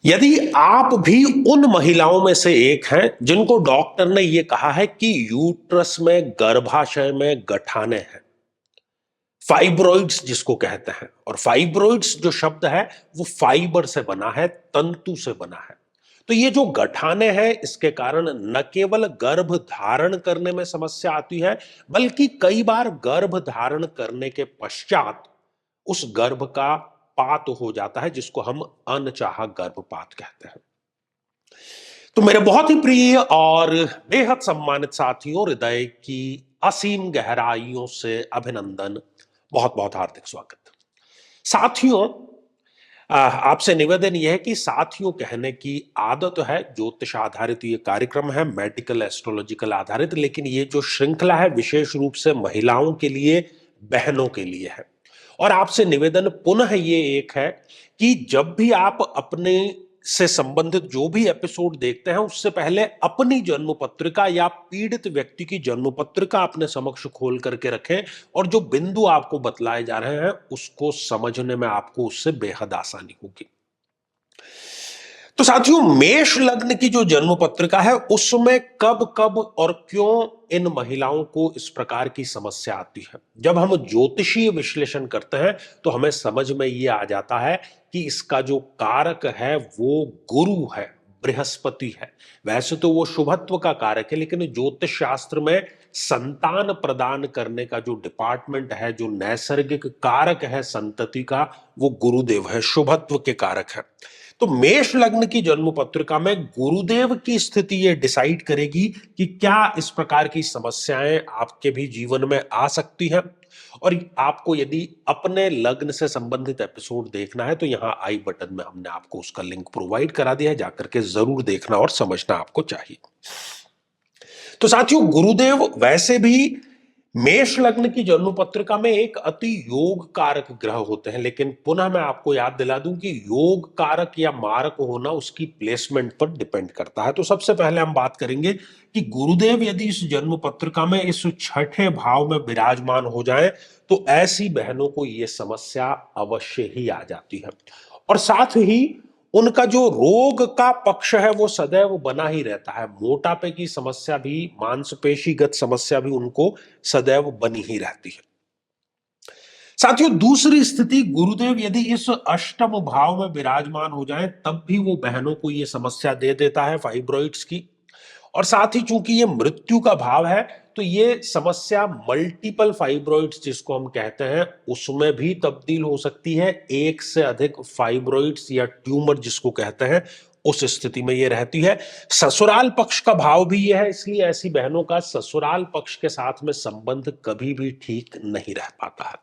यदि आप भी उन महिलाओं में से एक हैं जिनको डॉक्टर ने यह कहा है कि यूट्रस में गर्भाशय में गठाने हैं, फाइब्रॉइड्स जिसको कहते हैं, और फाइब्रॉइड्स जो शब्द है वो फाइबर से बना है, तंतु से बना है। तो ये जो गठाने हैं इसके कारण न केवल गर्भ धारण करने में समस्या आती है, बल्कि कई बार गर्भ धारण करने के पश्चात उस गर्भ का पात हो जाता है, जिसको हम अनचाहा गर्भपात कहते हैं। तो मेरे बहुत ही प्रिय और बेहद सम्मानित साथियों, हृदय की असीम गहराइयों से अभिनंदन, बहुत बहुत हार्दिक स्वागत। साथियों, आपसे निवेदन यह है कि साथियों कहने की आदत है। ज्योतिष आधारित ये कार्यक्रम है, मेडिकल एस्ट्रोलॉजिकल आधारित, लेकिन ये जो श्रृंखला है विशेष रूप से महिलाओं के लिए, बहनों के लिए है। और आपसे निवेदन पुनः ये एक है कि जब भी आप अपने से संबंधित जो भी एपिसोड देखते हैं, उससे पहले अपनी जन्म पत्रिका या पीड़ित व्यक्ति की जन्म पत्रिका अपने समक्ष खोल करके रखें, और जो बिंदु आपको बतलाए जा रहे हैं उसको समझने में आपको उससे बेहद आसानी होगी। तो साथियों, मेष लग्न की जो जन्म पत्रिका है उसमें कब कब और क्यों इन महिलाओं को इस प्रकार की समस्या आती है, जब हम ज्योतिषीय विश्लेषण करते हैं तो हमें समझ में यह आ जाता है कि इसका जो कारक है वो गुरु है, बृहस्पति है। वैसे तो वो शुभत्व का कारक है, लेकिन ज्योतिष शास्त्र में संतान प्रदान करने का जो डिपार्टमेंट है, जो नैसर्गिक कारक है संतति का, वो गुरुदेव है, शुभत्व के कारक है। तो मेष लग्न की जन्म पत्रिका में गुरुदेव की स्थिति ये डिसाइड करेगी कि क्या इस प्रकार की समस्याएं आपके भी जीवन में आ सकती हैं। और आपको यदि अपने लग्न से संबंधित एपिसोड देखना है तो यहां आई बटन में हमने आपको उसका लिंक प्रोवाइड करा दिया है, जाकर के जरूर देखना और समझना आपको चाहिए। तो साथियों, गुरुदेव वैसे भी मेष लग्न की जन्म पत्रिका में एक अति योग कारक ग्रह होते हैं, लेकिन पुनः मैं आपको याद दिला दूं कि योग कारक या मारक होना उसकी प्लेसमेंट पर डिपेंड करता है। तो सबसे पहले हम बात करेंगे कि गुरुदेव यदि इस जन्म पत्रिका में इस छठे भाव में विराजमान हो जाएं तो ऐसी बहनों को यह समस्या अवश्य ही आ जाती है। और साथ ही उनका जो रोग का पक्ष है वो सदैव बना ही रहता है। मोटापे की समस्या भी, मांसपेशीगत समस्या भी उनको सदैव बनी ही रहती है। साथियों, दूसरी स्थिति, गुरुदेव यदि इस अष्टम भाव में विराजमान हो जाए तब भी वो बहनों को ये समस्या दे देता है, फाइब्रॉइड्स की। और साथ ही चूंकि ये मृत्यु का भाव है तो ये समस्या मल्टीपल फाइब्रॉइड्स जिसको हम कहते हैं उसमें भी तब्दील हो सकती है। एक से अधिक फाइब्रॉइड्स या ट्यूमर जिसको कहते हैं, उस स्थिति में ये रहती है। ससुराल पक्ष का भाव भी ये है, इसलिए ऐसी बहनों का ससुराल पक्ष के साथ में संबंध कभी भी ठीक नहीं रह पाता है।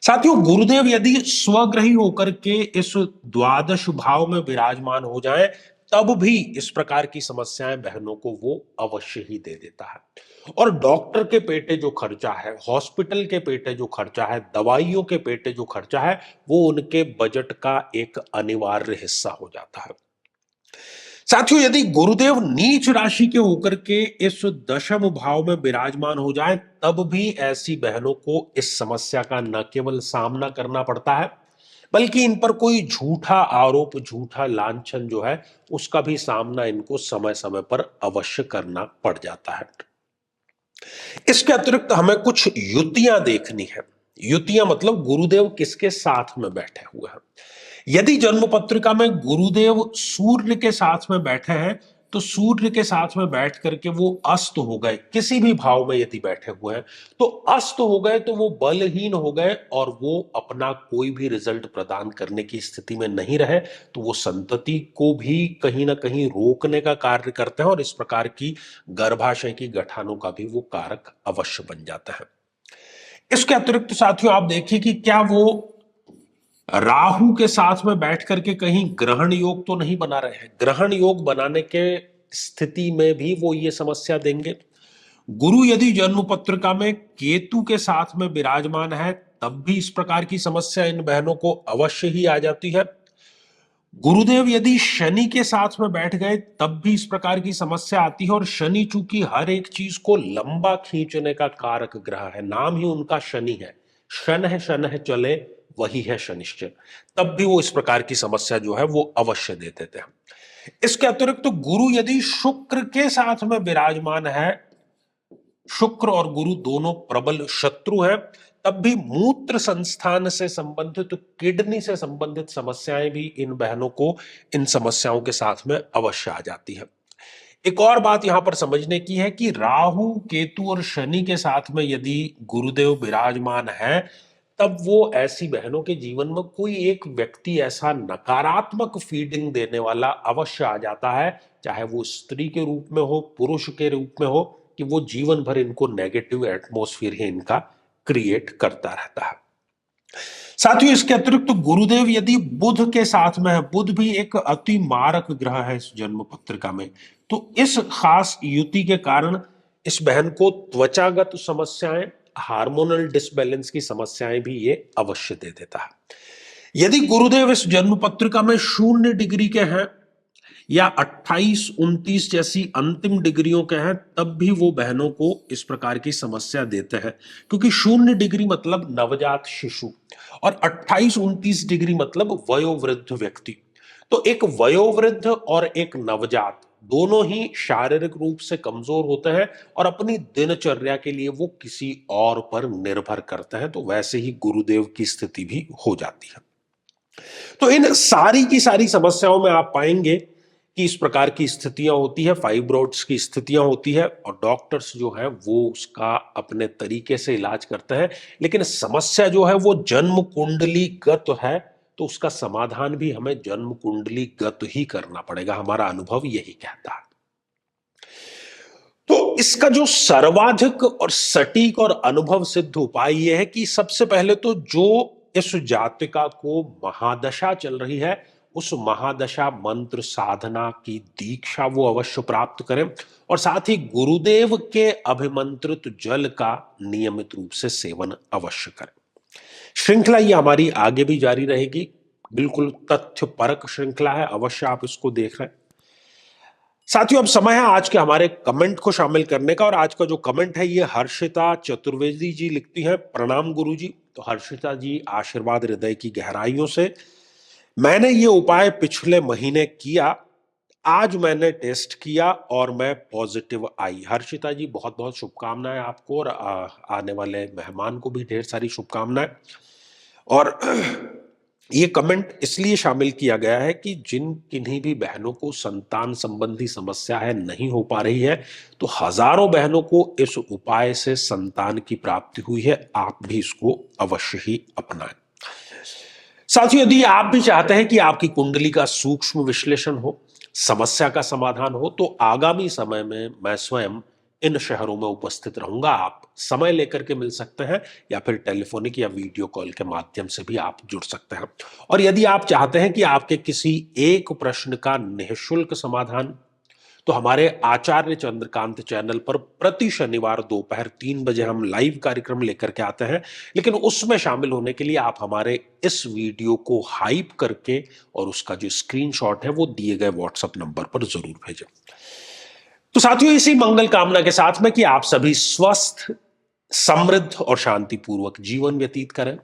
साथियों, गुरुदेव यदि स्वग्रही होकर के इस द्वादश भाव में विराजमान हो जाएं तब भी इस प्रकार की समस्याएं बहनों को वो अवश्य ही दे देता है। और डॉक्टर के पेटे जो खर्चा है, हॉस्पिटल के पेटे जो खर्चा है, दवाइयों के पेटे जो खर्चा है, वो उनके बजट का एक अनिवार्य हिस्सा हो जाता है। साथियों, यदि गुरुदेव नीच राशि के होकर के इस दशम भाव में विराजमान हो जाए तब भी ऐसी बहनों को इस समस्या का न केवल सामना करना पड़ता है, बल्कि इन पर कोई झूठा आरोप, झूठा लांछन जो है उसका भी सामना इनको समय समय पर अवश्य करना पड़ जाता है। इसके अतिरिक्त हमें कुछ युतियां देखनी है। युतियां मतलब गुरुदेव किसके साथ में बैठे हुए हैं। यदि जन्म पत्रिका में गुरुदेव सूर्य के साथ में बैठे हैं तो सूर्य के साथ में बैठ करके वो अस्त हो गए, किसी भी भाव में यदि बैठे हुए हैं तो अस्त हो गए, तो वो बलहीन हो गए और वो अपना कोई भी रिजल्ट प्रदान करने की स्थिति में नहीं रहे, तो वो संतति को भी कहीं ना कहीं रोकने का कार्य करते हैं और इस प्रकार की गर्भाशय की गठानों का भी वो कारक अवश्य बन जाता है। इसके अतिरिक्त साथियों, आप देखिए कि क्या वो राहु के साथ में बैठ करके कहीं ग्रहण योग तो नहीं बना रहे हैं। ग्रहण योग बनाने के स्थिति में भी वो ये समस्या देंगे। गुरु यदि जन्म पत्रिका में केतु के साथ में विराजमान है तब भी इस प्रकार की समस्या इन बहनों को अवश्य ही आ जाती है। गुरुदेव यदि शनि के साथ में बैठ गए तब भी इस प्रकार की समस्या आती है। और शनि चूंकि हर एक चीज को लंबा खींचने का कारक ग्रह है, नाम ही उनका शनि है। शन है, शन है चले, वही है शनिश्चर, तब भी वो इस प्रकार की समस्या जो है वो अवश्य दे देते हैं। इसके अतिरिक्त तो गुरु यदि शुक्र के साथ में विराजमान है, शुक्र और गुरु दोनों प्रबल शत्रु हैं, तब भी मूत्र संस्थान से संबंधित, तो किडनी से संबंधित समस्याएं भी इन बहनों को इन समस्याओं के साथ में अवश्य आ जाती है। एक और बात यहां पर समझने की है कि राहु केतु और शनि के साथ में यदि गुरुदेव विराजमान है, तब वो ऐसी बहनों के जीवन में कोई एक व्यक्ति ऐसा नकारात्मक फीडिंग देने वाला अवश्य आ जाता है, चाहे वो स्त्री के रूप में हो, पुरुष के रूप में हो, कि वो जीवन भर इनको नेगेटिव एटमॉस्फेयर ही इनका क्रिएट करता रहता है। साथियों, इसके अतिरिक्त तो गुरुदेव यदि बुध के साथ में है, बुध भी एक अति मारक ग्रह है इस जन्म पत्रिका में, तो इस खास युति के कारण इस बहन को त्वचागत समस्याएं, हार्मोनल डिसबैलेंस की समस्याएं भी ये अवश्य दे देता है। यदि गुरुदेव इस जन्म पत्रिका में 0 डिग्री के हैं या 28, 29 जैसी अंतिम डिग्रियों के हैं, तब भी वो बहनों को इस प्रकार की समस्या देते हैं, क्योंकि 0 डिग्री मतलब नवजात शिशु और 28, 29 डिग्री मतलब वयोवृद्ध व्यक्ति। तो एक वयोवृद्ध और एक नवजात दोनों ही शारीरिक रूप से कमजोर होते हैं और अपनी दिनचर्या के लिए वो किसी और पर निर्भर करते हैं, तो वैसे ही गुरुदेव की स्थिति भी हो जाती है। तो इन सारी की सारी समस्याओं में आप पाएंगे कि इस प्रकार की स्थितियां होती है, फाइब्रोइड्स की स्थितियां होती है, और डॉक्टर्स जो है वो उसका अपने तरीके से इलाज करते हैं, लेकिन समस्या जो है वो जन्म कुंडली गत है, तो उसका समाधान भी हमें जन्म कुंडली गत ही करना पड़ेगा, हमारा अनुभव यही कहता है। तो इसका जो सर्वाधिक और सटीक और अनुभव सिद्ध उपाय यह है कि सबसे पहले तो जो इस जातिका को महादशा चल रही है, उस महादशा मंत्र साधना की दीक्षा वो अवश्य प्राप्त करें, और साथ ही गुरुदेव के अभिमंत्रित जल का नियमित रूप से सेवन अवश्य करें। श्रृंखला ये हमारी आगे भी जारी रहेगी, बिल्कुल तथ्य परक श्रृंखला है, अवश्य आप इसको देख रहे हैं। साथियों, अब समय है आज के हमारे कमेंट को शामिल करने का, और आज का जो कमेंट है ये हर्षिता चतुर्वेदी जी लिखती हैं, प्रणाम गुरु जी। तो हर्षिता जी, आशीर्वाद हृदय की गहराइयों से। मैंने ये उपाय पिछले महीने किया, आज मैंने टेस्ट किया और मैं पॉजिटिव आई। हर्षिता जी, बहुत बहुत शुभकामनाएं आपको, और आने वाले मेहमान को भी ढेर सारी शुभकामनाएं। और ये कमेंट इसलिए शामिल किया गया है कि जिन किन्हीं भी बहनों को संतान संबंधी समस्या है, नहीं हो पा रही है, तो हजारों बहनों को इस उपाय से संतान की प्राप्ति हुई है, आप भी इसको अवश्य ही अपनाएं। साथियों, यदि आप भी चाहते हैं कि आपकी कुंडली का सूक्ष्म विश्लेषण हो, समस्या का समाधान हो, तो आगामी समय में मैं स्वयं इन शहरों में उपस्थित रहूंगा। आप समय लेकर के मिल सकते हैं, या फिर टेलीफोनिक या वीडियो कॉल के माध्यम से भी आप जुड़ सकते हैं। और यदि आप चाहते हैं कि आपके किसी एक प्रश्न का निःशुल्क समाधान, तो हमारे आचार्य चंद्रकांत चैनल पर प्रति शनिवार दोपहर 3 बजे हम लाइव कार्यक्रम लेकर के आते हैं, लेकिन उसमें शामिल होने के लिए आप हमारे इस वीडियो को हाइप करके और उसका जो स्क्रीनशॉट है वो दिए गए व्हाट्सएप नंबर पर जरूर भेजें। तो साथियों, इसी मंगल कामना के साथ में कि आप सभी स्वस्थ, समृद्ध और शांतिपूर्वक जीवन व्यतीत करें।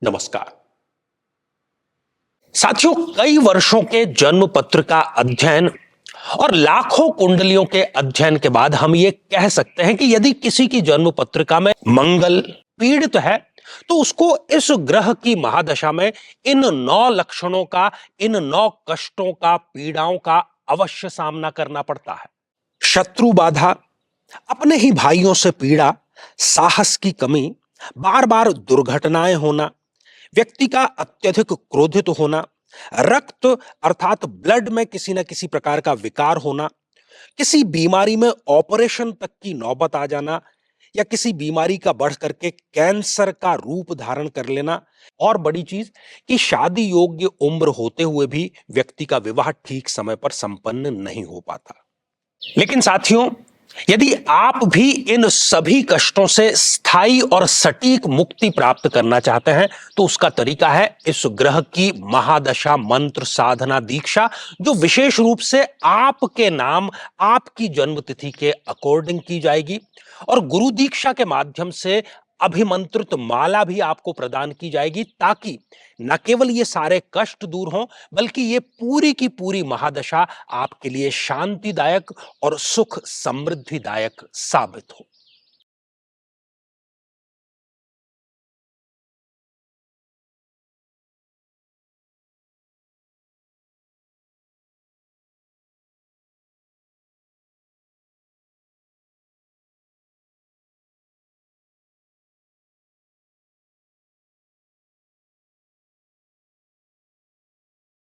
नमस्कार। साथियों, कई वर्षों के जन्म पत्र का अध्ययन और लाखों कुंडलियों के अध्ययन के बाद हम ये कह सकते हैं कि यदि किसी की जन्म पत्रिका में मंगल पीड़ित है, तो उसको इस ग्रह की महादशा में इन 9 लक्षणों का, इन 9 कष्टों का, पीड़ाओं का अवश्य सामना करना पड़ता है। शत्रु बाधा, अपने ही भाइयों से पीड़ा, साहस की कमी, बार बार दुर्घटनाएं होना, व्यक्ति का अत्यधिक क्रोधित होना, रक्त अर्थात ब्लड में किसी न किसी प्रकार का विकार होना, किसी बीमारी में ऑपरेशन तक की नौबत आ जाना, या किसी बीमारी का बढ़ करके कैंसर का रूप धारण कर लेना, और बड़ी चीज कि शादी योग्य उम्र होते हुए भी व्यक्ति का विवाह ठीक समय पर संपन्न नहीं हो पाता। लेकिन साथियों, यदि आप भी इन सभी कष्टों से स्थायी और सटीक मुक्ति प्राप्त करना चाहते हैं, तो उसका तरीका है इस ग्रह की महादशा मंत्र साधना दीक्षा, जो विशेष रूप से आपके नाम, आपकी जन्म तिथि के अकॉर्डिंग की जाएगी, और गुरु दीक्षा के माध्यम से अभिमंत्रित माला भी आपको प्रदान की जाएगी, ताकि न केवल ये सारे कष्ट दूर हों, बल्कि ये पूरी की पूरी महादशा आपके लिए शांतिदायक और सुख समृद्धिदायक साबित हो।